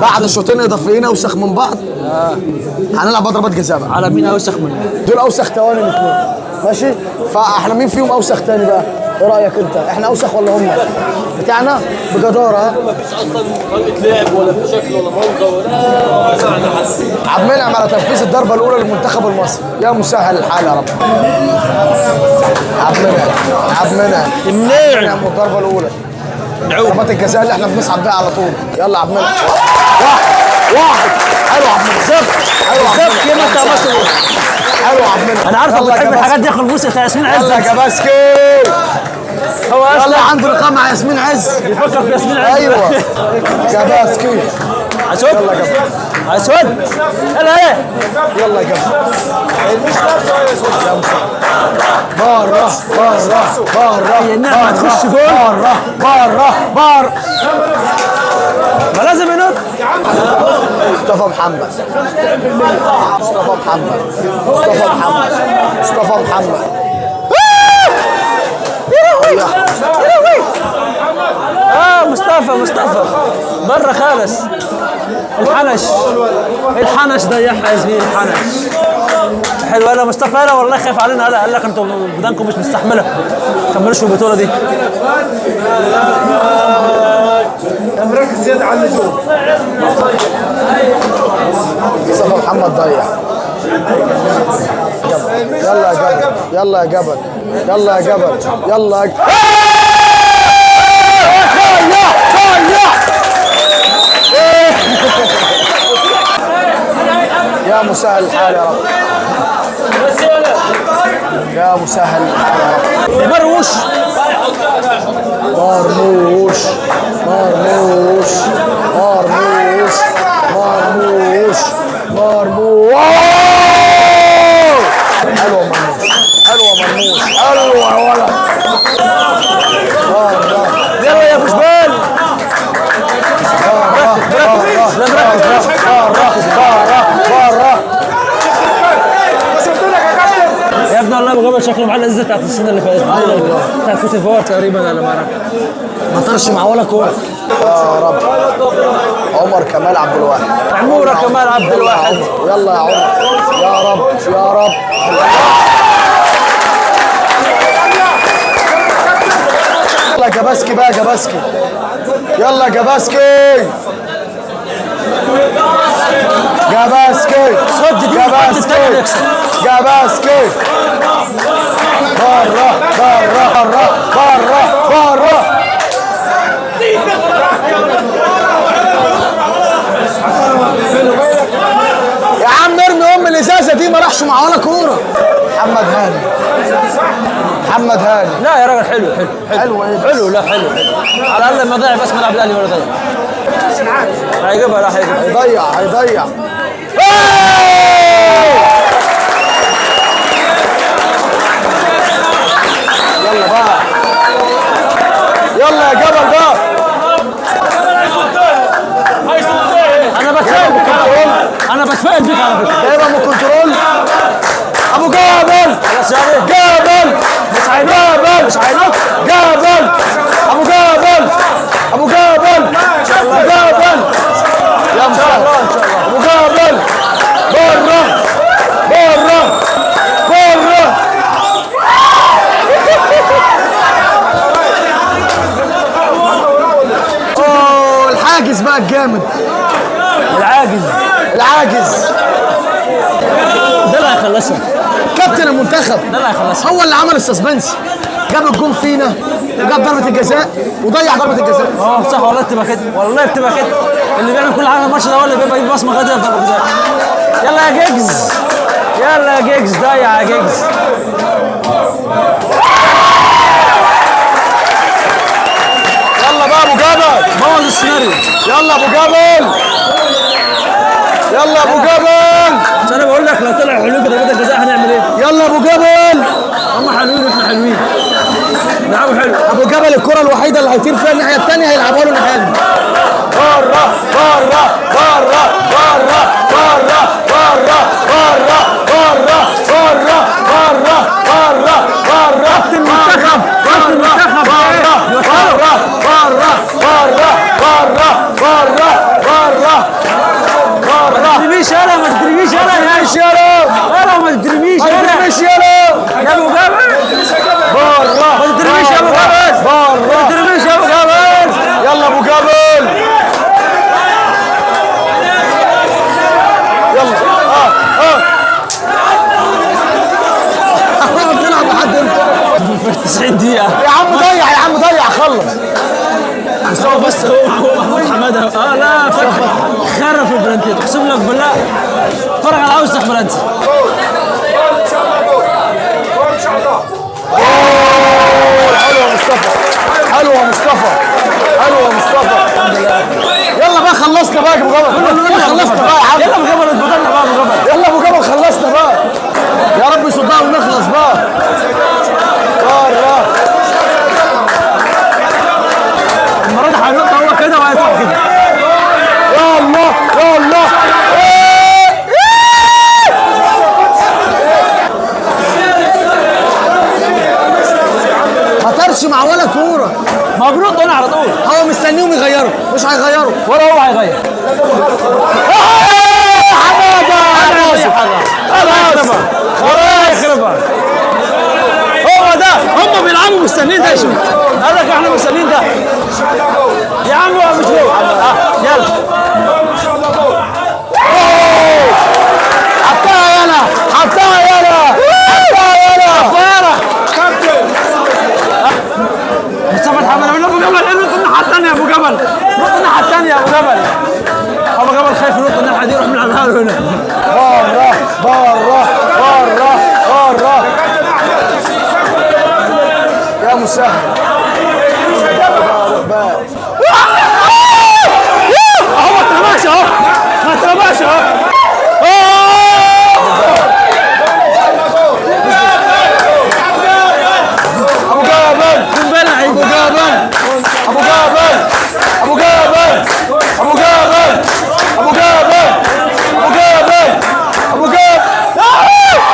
بعد شوطين اضافيين اوسخ من بعض هنلعب ضربات جزاء بقى. على مين اوسخ منه؟ دول اوسخ ثواني الاثنين ماشي. فاحنا مين فيهم اوسخ تاني بقى؟ ايه رايك انت؟ احنا اوسخ ولا هم؟ بتاعنا بجداره. مفيش اصلا طريقه لعب ولا في شكل ولا موقع ولا عبد المنعم على تنفيذ الضربه الاولى للمنتخب المصري. يا مسهل الحال يا رب. عبد المنعم منين الضربه الاولى ضربات الجزاء اللي احنا بنصعد بيها على طول. يلا عبد المنعم واحد حلو عبد المنعم بالظبط كده انت ماشي. حلو عبد المنعم. انا عارفك بتحب الحاجات دي يا خلبوس بتاع ياسمين عز. يلا يا جباسكي. هو يلا عنده لقاء مع ياسمين عز. بيفكر في ياسمين عز. ايوه جباسكي. عسود يلا يا جباسكي. عسود يلا ايه يلا يا جباسكي. بره انها هتخش جول. بره ما لازم ينط. مصطفى محمد. مصطفى بره خالص. الحنش ضيعها يا زميلي. الحنش حلو. يلا مصطفى يلا والله خايف علينا. قال لك انتوا بدنكم مش مستحمله ما تكملوش في البطوله دي. مركز زياده على اللزوم. مصطفى محمد ضيع. يلا يا جبل. يا مسهل الحال يا رب. يا مسهل الحال يا رب. مرموش حلوه يا ولد. يلا يا بوشبال. يا ابني والله ابو جبل شكله معاه العزه بتاعت السنه اللي فاتت بتاعت كوت ديفوار تقريبا. انا ما اعرف ما طرش مع ولا كوره. يا رب. عمر كمال عبد الواحد. عموره كمال عبد الواحد. يلا يا عمر. يا رب. يلا جباسكي بقى. يلا جباسكي. بره. يا عم ارمي الازازه دي. ما راحش مع ولا كوره. محمد هاني. لا يا راجل حلو لا حلو على الاقل ما ضيع بس ملعب الاهلي ولا ضيع. هيجيبها. لا هيضيع. يلا بقى. يلا يا جبل بقى. انا بتفائل بيك على فكره. جايبها من كنترول. ابو جبل. خلاص يعني جبل. مش هينط. ابو جبل. يا مسهل. ابو جبل. بره. الحاجز بقى الجامد. العاجز ده اللي هيخلصها. كابتن المنتخب ده اللي هيخلصها. هو اللي عمل السسبنس. جاب الجون فينا وجاب ضربه الجزاء وضيع ضربه الجزاء. صح والله بتبقى كده. اللي بيعمل كل حاجه الماتش ده هو اللي بيبقى يجيب بصمه غاديه في ضربه الجزاء. يلا يا جيجز. ضيع يا جيجز. يلا بقى ابو جبل. بوظ السيناريو. يلا ابو جبل. عشان انا بقول لك لو طلع حلو في ضربات الجزاء هنعمل ايه؟ يلا ابو جبل. هم حلوين واحنا حلوين. لعبوا حلو. ابو جبل الكره الوحيده اللي هيطير فيها الناحيه الثانيه هيلعبها له الناحيه دي. بره. كابتن المنتخب. هو بس هو محمود حماده لا فكر خرف البلانتي اقسم لك بالله اتفرج على اوسخ بلانتي حلو يا مصطفى حلو يا مصطفى حلو يا مصطفى يلا بقى خلصنا بقى يا ابو جبل خلصنا بقى يا عم يلا ابو جبل اتبطلنا بقى ابو جبل يلا ابو جبل خلصنا بقى يا رب يصدقنا ونخلص بقى بره المره دي هينط هو كده وهيطلع كده يا الله يا الله ما طارش مع ولا كوره مبروك دون على طول هو مستنيهم يغيروا مش هيغيروا ولا هو هيغير حماده خلاص هو ده هم بيلعبوا مستنيين ده يشوف قال لك احنا مستنيين ده يا عم هو مش هو يلا حطها يلا حطها يلا حطها يلا مصطفى الحمد لله ابو جبل نط الناحيه الثانيه يا ابو جبل نط الناحيه الثانيه يا ابو جبل ابو جبل خايف ينط الناحيه دي يروح نلعبها له هنا بره بره يا مسهل اهو ما اترماش اهو ما اترماش اهو ابو جبل قنبله ابو جبل ابو جبل ابو جبل ابو جبل ابو جبل ابو جبل ابو جبل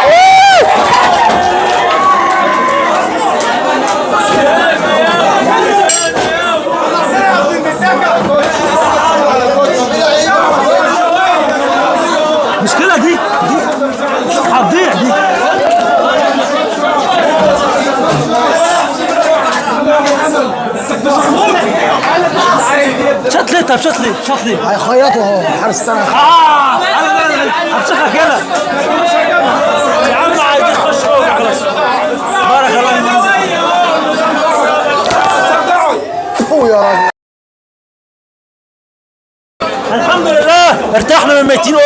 المشكله دي هتضيع دي شط ليه طب شط ليه هيخيطوا اهو حارس السنه انا همسكها كده يا عم عايزين نخش جوه خلاص بارك الله فيك يا راجل الحمد لله ارتحنا من ميتين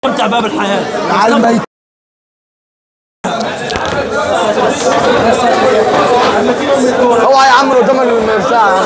استمتع بقى بالحياه على الميت اوعى يا عم قدام البتاع